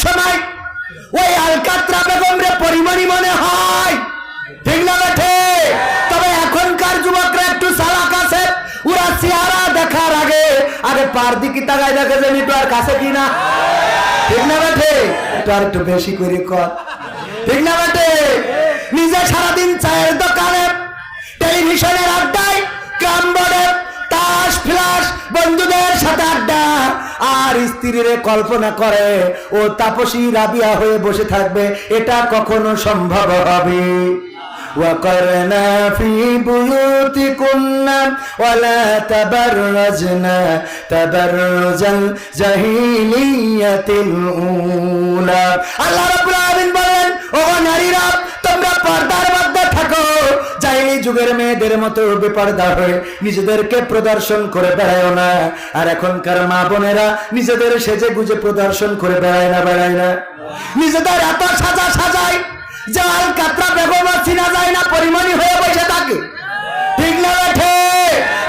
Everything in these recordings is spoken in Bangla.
সময় ওই আলকাতরা বেগমরে পরিমণি মনে হয়, ঠিক না বেঠে? তবে এখনকার যুবকরা একটু চালাক আছে, ওরা চেহারা দেখার আগে আগে পার দিকে তাকায় দেখে যে মিটু আর কাছে কিনা, ঠিক না বেঠে? একটু বেশি করে কর, ঠিক না বেঠে? নিজে সারাদিন চায়ের দোকানে, টেলিভিশনের আড্ডায়, ক্যারাম বোর্ডে, তাস ফ্লাশ, বন্ধুদের সাথে আড্ডা, আর স্ত্রীর কল্পনা করে ও তাপসী রাবিয়া হয়ে বসে থাকবে, এটা কখনো সম্ভব হবে? وقرنا في بيوتكن ولا تبرجن تبرج الجاهلية الأولى। আল্লাহ রাব্বুল আলামিন বলেন, ও নারীরা তোমরা পর্দার মধ্যে থাকো, জাহেলি যুগের মেয়েদের মতো বেপর্দা হয়ে নিজেদেরকে প্রদর্শন করে বেড়ায় না। আর এখনকার মা বোনেরা নিজেদের সেজে গুজে প্রদর্শন করে বেড়ায় না, নিজেদের এত সাজায় যে আলকাতরা বেগম চিনা যায় না, পরিমণি হয়ে বসে থাকে, ঠিক না বেঠে?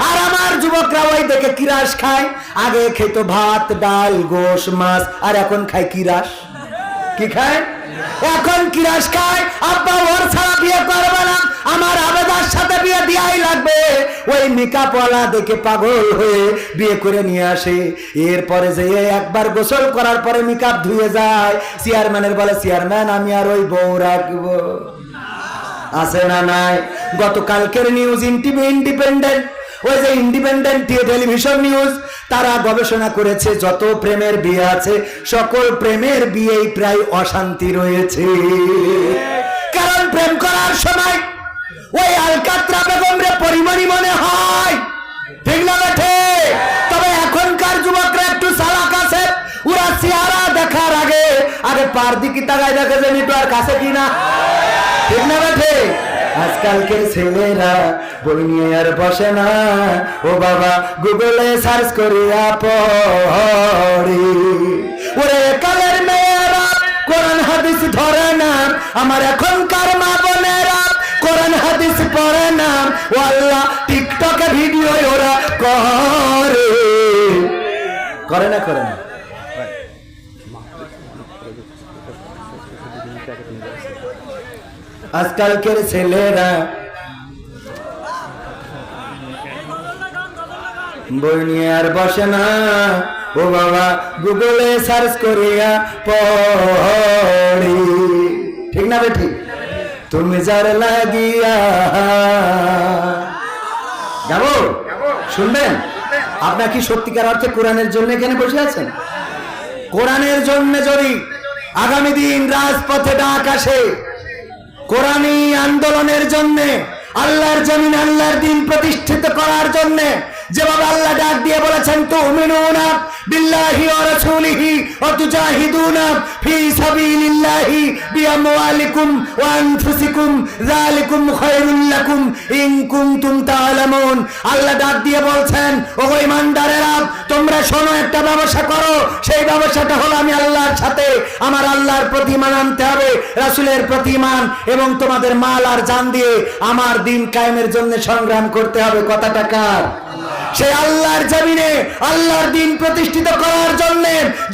আর আমার যুবকরা ওই দেখে কিরাস খায়, আগে খেত ভাত ডাল গোশ মাছ, আর এখন খায় কিরাস। কি খায় এখন? কিরাস খায়। আব্বা ওর ছাড়া বিয়ে করবে না, আমার আবেদার সাথে বিয়ে দিয়াই লাগবে। ওই মেকআপওয়ালা দেখে পাগল হয়ে বিয়ে করে নিয়ে আসে। এরপরে যে একবার গোসল করার পরে মেকআপ ধুয়ে যায়, চেয়ারম্যানের বলে, চেয়ারম্যান আমি আর ওই বউ রাখবো, আছে না নাই? গতকালকের নিউজ ইন্ডিপেন্ডেন্ট, ওই যে ইন্ডিপেন্ডেন্ট টেলিভিশন নিউজ, তারা গবেষণা করেছে যত প্রেমের বিয়ে আছে সকল প্রেমের বিয়েই প্রায় অশান্তি রয়েছে। কারণ প্রেম করার সময় ওই আলকাতরা বেগমরে পরিমণি মনে হয়, ঠিক না বেঠে? তবে এখনকার যুবকরা একটু চালাক আছে, ওরা চেহারা দেখার আগে আগে পার দিকে তাকায় দেখে যে মিটু আর কাছে কিনা, ঠিক না বেঠে? আজকালকের ছেলেরা বই নিয়ে আর বসে না, ও বাবা গুগলে সার্চ করিয়া পড়ে। ওরে কালের মেয়েরা কোরআন হাদিস ধরে না, আমার এখনকার মা বোনেরা কোরআন হাদিস পড়ে না, ও আল্লাহ টিকটকে ভিডিও ওরা করে না। আজকালকের ছেলেরা বই নিয়ে আর বসে না, ও বাবা গুগলে সার্চ করিয়া পড়ি, ঠিক না বেঠি? তুমি যার লাগিয়া যাবো শুনবেন, আপনার কি সত্যিকার অর্থে কোরআনের জন্য এখানে বসে আছেন? কোরআনের জন্য যদি আগামী দিন রাজপথে ডাক আসে, কোরআনী আন্দোলনের জন্য, আল্লাহর জমিন আল্লাহর দিন প্রতিষ্ঠিত করার জন্য, যেভাবে আল্লাহ ডাক দিয়ে বলেছেন, তুমিনুনা বিল্লাহি ওয়া রাসূলিহি ওয়া তুজাহিদুনা ফি সাবিলিল্লাহি বিআমওয়ালিকুম ওয়া আনফুসিকুম যালিকুম খায়রুল লাকুম ইন কুনতুম তা'লামুন। আল্লাহ ডাক দিয়ে বলছেন, ও ঈমানদারেরা তোমরা শোনো, একটা ব্যবসা করো, সেই ব্যবসাটা হলো আমি আল্লাহর সাথে আমার আল্লাহর প্রতিমান আনতে হবে, রাসূলের প্রতিমান, এবং তোমাদের মাল আর জান দিয়ে আমার দিন কায়েমের জন্য সংগ্রাম করতে হবে। কথাটা কার? সেই আল্লাহর জমিনে আল্লাহর দিন প্রতিষ্ঠিত করার জন্য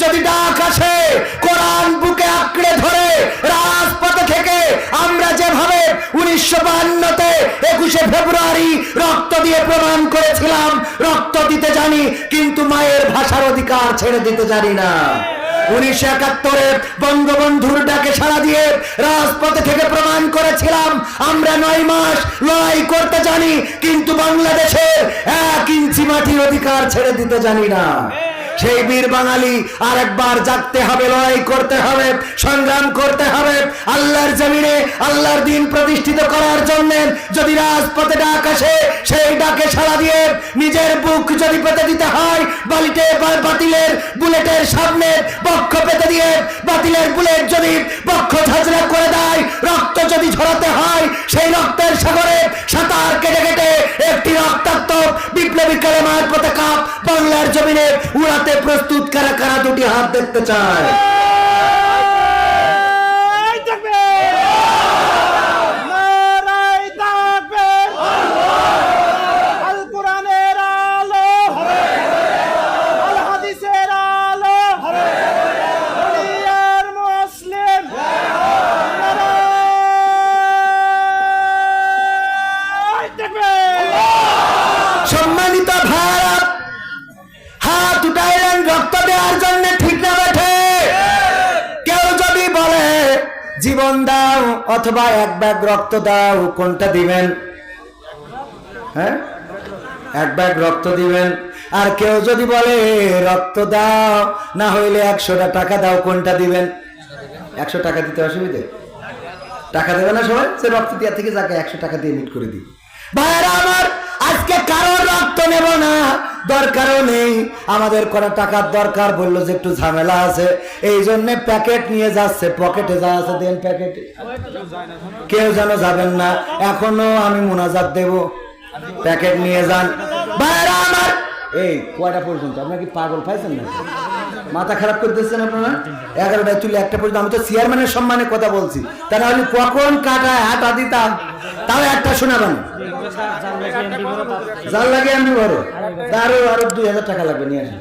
যদি ডাক আসে, কোরআন বুকে আঁকড়ে ধরে রাজপথে থেকে আমরা যেভাবে 1952-তে 21শে ফেব্রুয়ারি রক্ত দিয়ে প্রমাণ করেছিলাম, রক্ত দিতে জানি কিন্তু মায়ের ভাষার অধিকার ছেড়ে দিতে জানি না। 1971-এ বঙ্গবন্ধুর ডাকে সাড়া দিয়ে রাজপথে থেকে প্রমাণ করেছিলাম আমরা 9 মাস লড়াই করতে জানি কিন্তু বাংলাদেশের 1 ইঞ্চি মাটির অধিকার ছেড়ে দিতে জানি না। সেই বীর বাঙালি আর একবার জাগতে হবে, লড়াই করতে হবে, সংগ্রাম করতে হবে আল্লাহর জমিনে আল্লাহর দিন প্রতিষ্ঠিত করার জন্য। যদি রাজপথে ডাক আসে, সেই ডাকে সাড়া দিয়ে নিজের বুক যদি পেতে দিতে হয় বাতিলের বুলেটের সামনে বক্ষ পেতে দিয়ে, বাতিলের বুলেট যদি বক্ষ ঝাঁঝরা করে দেয়, রক্ত যদি ঝরাতে হয়, সেই রক্তের সাগরে সাঁতার কেটে কেটে একটি রক্তাক্ত বিপ্লবী কালেমার পতাকা বাংলার জমিনে উড়াতে প্রস্তুত কারা কারা দুটি হাত দেখতে চায়? জীবন দাও অথবা এক ব্যাগ রক্ত দাও, কোনটা দিবেন? হ্যাঁ, এক ব্যাগ রক্ত দিবেন। আর কেউ যদি বলে রক্ত দাও না হইলে 100টা টাকা দাও, কোনটা দিবেন? 100 টাকা দিতে অসুবিধে? টাকা দেবে না সবাই? সে রক্ত দেওয়ার থেকে যাকে 100 টাকা দিয়ে মিট করে দিই। ভাইরা আমার, আজকে কারোর রক্ত নেব না, দরকারও নেই। আমাদের করা টাকার দরকার, বললো যে একটু ঝামেলা আছে, এই জন্য প্যাকেট নিয়ে যাচ্ছে। পকেটে যা আছে দেন প্যাকেটে, কেউ যেন যাবেন না। এখনো আমি মুনাজাত দেব, প্যাকেট নিয়ে যান। ভাইরা আমার, এই কয়টা পর্যন্ত? আপনার কি পাগল পাইছেন না? মাথা খারাপ করে দিচ্ছেন আপনারা? 11টায় তুলে 1টা পর্যন্ত। আমি তো চেয়ারম্যানের সম্মানে কথা বলছি, তা নাহলে কখন কাটায় হাঁটা দিতাম। তাও একটা শোনাবেন, জাল লাগে আমি বড়, আরো 2000 টাকা লাগবে, নিয়ে আসেন।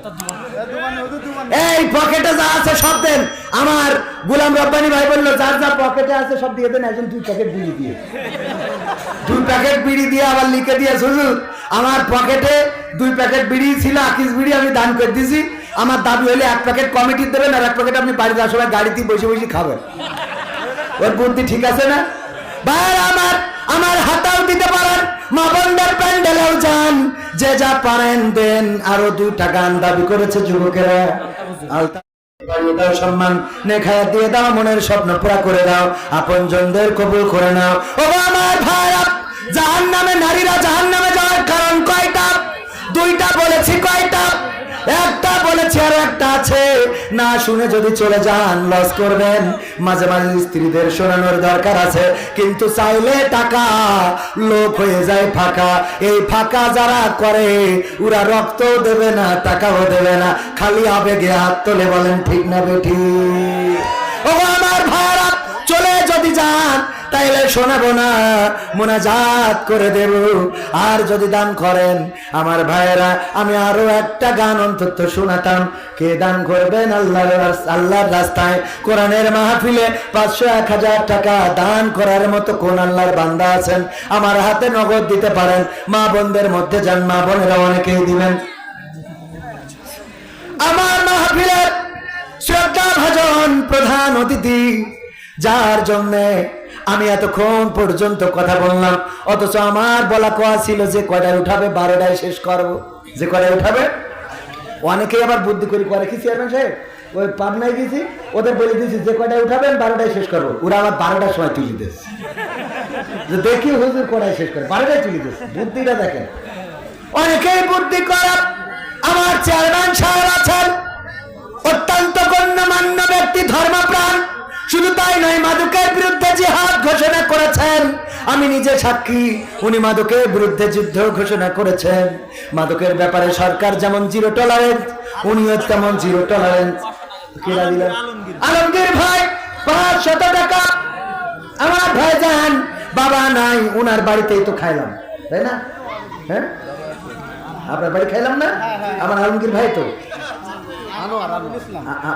এই পকেটে যা আছে সব দেন। আমার গোলাম রব্বানি ভাই বললো যার যা পকেটে আছে সব দিয়ে দেন। একজন 2 প্যাকেট বিড়ি দিয়ে, 2 প্যাকেট বিড়ি দিয়ে আবার লিখে দিয়ে, হুজুর আমার পকেটে 2 প্যাকেট বিড়ি ছিল, আকিস বিড়ি আমি দান করে দিয়েছি। আমার দাবি হলে 1 প্যাকেট কমিটি দেবেন আর 1 প্যাকেট আপনি বাড়ি যাওয়ার সময় গাড়িতে বসে বসে খাবেন। ওর বুদ্ধি ঠিক আছে না? ভাই আমার হাতাও দিতে পারেন, মা বোনদের প্যান্ডেলেও যান, যে যা পারেন দেন। আরো 2টা গান দাবি করেছে যুবকেরা। আলতা দাও, সম্মান নেখায়া দিয়ে দাও, মনের স্বপ্ন পুরা করে দাও, আপন জনদের কবুল করে নাও। ও আমার ভাইরা, জাহান্নামে নারীরা জাহান্নামে যাওয়ার কারণ কয়টা? 2টা বলেছি। কয়টা? 1টা বলেছি, আর 1টা আছে। না শুনে যদি চলে যান লস করবেন। মাঝে মাঝে স্ত্রীদের শোনানোর দরকার আছে, কিন্তু চাইলে টাকা লোক হয়ে যায় ফাঁকা। এই ফাঁকা যারা করে ওরা রক্ত দেবে না, টাকাও দেবে না, খালি আবেগে হাত তোলে। বলেন ঠিক না বেঠি? ও আমার ভাইরা, চলে যদি যান তাইলে শোনাবো না, মুনাজাত করে দেব। আর যদি দান করেন আমার ভাইয়েরা, আমি আরো 1টা গান অন্তত শোনাতাম। কে দান করবেন আল্লাহর রাস্তায় কোরআনের মাহফিলে 500 1000 টাকা দান করার মতো কোন আল্লাহর বান্দা আছেন? আমার হাতে নগদ দিতে পারেন। মা বোনদের মধ্যে যান, মা বোনেরা অনেকেই দিবেন। আমার মাহফিলের শ্রদ্ধা ভাজন প্রধান অতিথি, যার জন্য আমি এতক্ষণ পর্যন্ত কথা বললাম, অথচ আমার বলা কথা ছিল যে কয়টায় উঠাবে, 12টায় শেষ করবো। যে কয়টায় উঠাবে, অনেকেই আবার বুদ্ধি করে করে কি চেয়ারম্যান সাহেব, ওই পাবনায় গেছি, ওদের বলে দিয়েছি যে কয়টায় উঠাবেন 12টায় শেষ করবো। ওরা আবার 12টার সময় তুলে দিয়েছে, যে দেখি হুজুর কয়টায় শেষ করে, 12টায় তুলে দিয়েছে। বুদ্ধিটা দেখেন, অনেকেই বুদ্ধি করা। আমার চেয়ারম্যান সাহেব আছেন, অত্যন্ত গণ্যমান্য ব্যক্তি, ধর্মপ্রাণ। শুধু তাই নয়, মাদকের বিরুদ্ধে জিহাদ ঘোষণা করেছেন। আমি নিজে সাক্ষী, উনি মাদকের বিরুদ্ধে যুদ্ধ ঘোষণা করেছেন। মাদকের ব্যাপারে সরকার যেমন 0 টলারেন্স, উনিও তেমন 0 টলারেন্স। আলমগীর ভাই 500 টাকা আমার ভাই যান, বাবা নাই, উনার বাড়িতেই তো খাইলাম, তাই না? হ্যাঁ, আপনার বাড়ি খাইলাম না? আমার আলমগীর ভাই তো,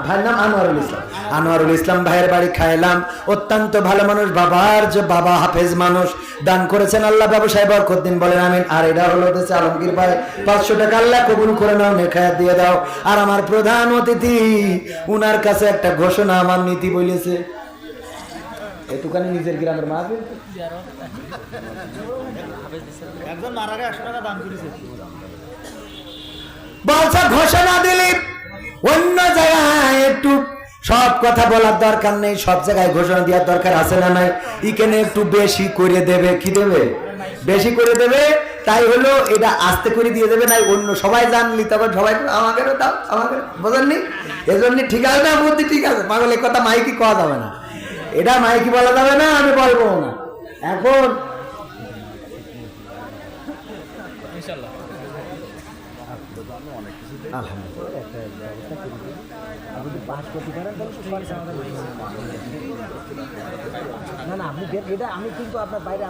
ভাইয়ের নাম আনোয়ারুল ইসলাম। আনোয়ারুল ইসলাম ভাইয়ের বাড়ি খাইলাম। অত্যন্ত ভালো মানুষ, বাবার যে বাবা হাফেজ মানুষ, দান করেছেন। আল্লাহ ব্যবসায় বরকত দিন, বলেন আমিন। আর এটা হলো দেশে আলমগীর ভাই 500 টাকা আল্লাহ কবুল করে নাও, নেখায়াত দিয়ে দাও। আর আমার প্রধান অতিথি, উনার কাছে একটা ঘোষণা আমার নীতি বলেছে, এটুখানি নিজের গ্রামের মাহফিল, একজন মারা গেছে 100 টাকা দান করেছে, বলছে ঘোষণা দিলি অন্য জায়গায় একটু সব কথা বলার দরকার নেই, সব জায়গায় ঘোষণা দেওয়ার দরকার আছে না নাই? এখানে একটু বেশি করে দেবে। কি দেবে? বেশি করে দেবে। তাই হলো এটা আস্তে করে দিয়ে দেবে, নাই অন্য সবাই জানলি তখন সবাই আমাকেও দাও, আমাকে বোঝেননি? এজন্য ঠিক আছে না, বুদ্ধি ঠিক আছে। পাগল এ কথা মাইকি কওয়া যাবে না, এটা মাইকি বলা যাবে না, আমি বলবো না এখন। আমি কিন্তু আপনার বাইরে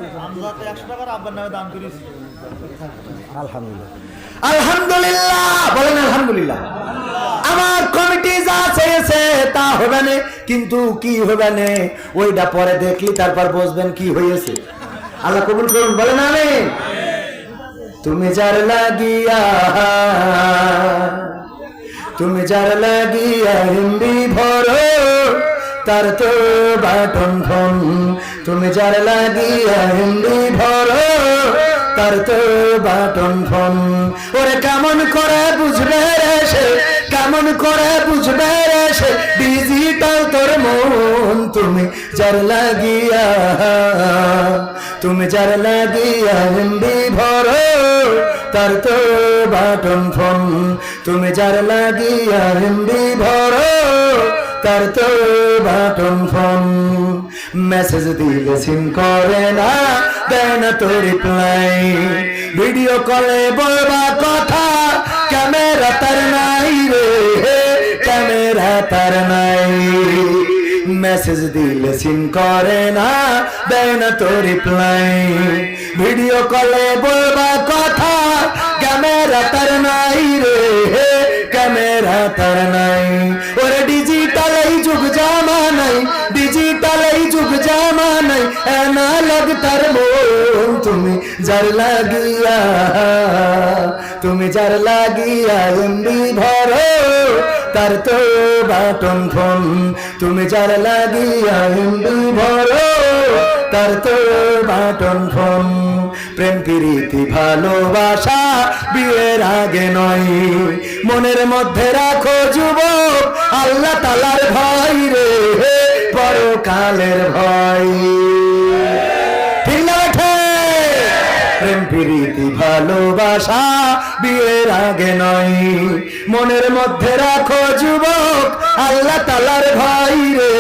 আলহামদুলিল্লাহ বলেন, আলহামদুলিল্লাহ। আমার কমিটি যা চেয়েছে তা হবে না, কিন্তু কি হবে না ওইটা পরে দেখলি তারপর বুঝবেন কি হয়েছে। আল্লাহ কবুল করুন, বলেন আমিন। তুমি যার লাগিয়া, তুমি যার লাগিয়া হিন্দি ভরো, তার তো বাটন ফোন। তুমি যার লাগিয়া এমবি ভরো তার তো বাটন ফোন। ওরে কেমন করে বুঝবে রে সে, কেমন করে বুঝবে রে সে ডিজিটাল তোর মন। তুমি যার লাগিয়া, তুমি যার লাগিয়া এমবি ভরো তার তো বাটন ফোন। তুমি যার লাগিয়া এমবি ভরো তার তো বাটন ফোন। মেসেজ দিলে সিন করে না, দেয় না তো রিপ্লাই। ভিডিও কলে বলবা কথা, ক্যামেরা তার নাই রে, ক্যামেরা তার নাই। মেসেজ দিলে সিন করে না, দেয় না তো রিপ্লাই। ভিডিও কলে বলবা কথা, ক্যামেরা তার নাই রে, ক্যামেরা তার নাই। ওরে ডিজিটাল এই যুগ জামানাই, ডিজিটাল এই যুগ জামানাই অ্যানালগ তার মন। তুমি যার লাগিয়া, তুমি যার লাগিয়া এমবি ভরো তার তো বাটন ফোন। তুমি যার লাগিয়া এমবি ভরো তার তো বাটন ফোন। প্রেম প্রীতি ভালোবাসা বিয়ের আগে নয়, মনের মধ্যে রাখো যুবক আল্লাহ তাআলার ভয় রে, পরকালের ভয়। ঠিক না বেঠে? প্রেম প্রীতি ভালোবাসা বিয়ের আগে নয়, মনের মধ্যে রাখো যুবক আল্লাহ তাআলার ভয় রে,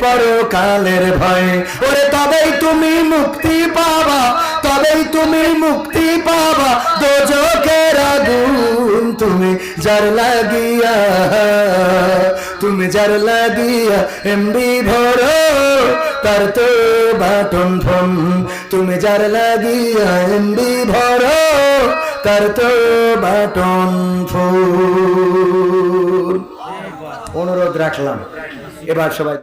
পরকালের ভয়। ওরে তবেই তুমি মুক্তি পাবা, তবেই তুমি মুক্তি পাবা দোজখের আগুন। তুমি যার লাগিয়া, তুমি যার লাগিয়া এমবি ভরো তার তো বাটন ফোন। তুমি যার লাগিয়া এমবি ভরো তার তো বাটন ফোন। অনুরোধ রাখলাম এবার সবাই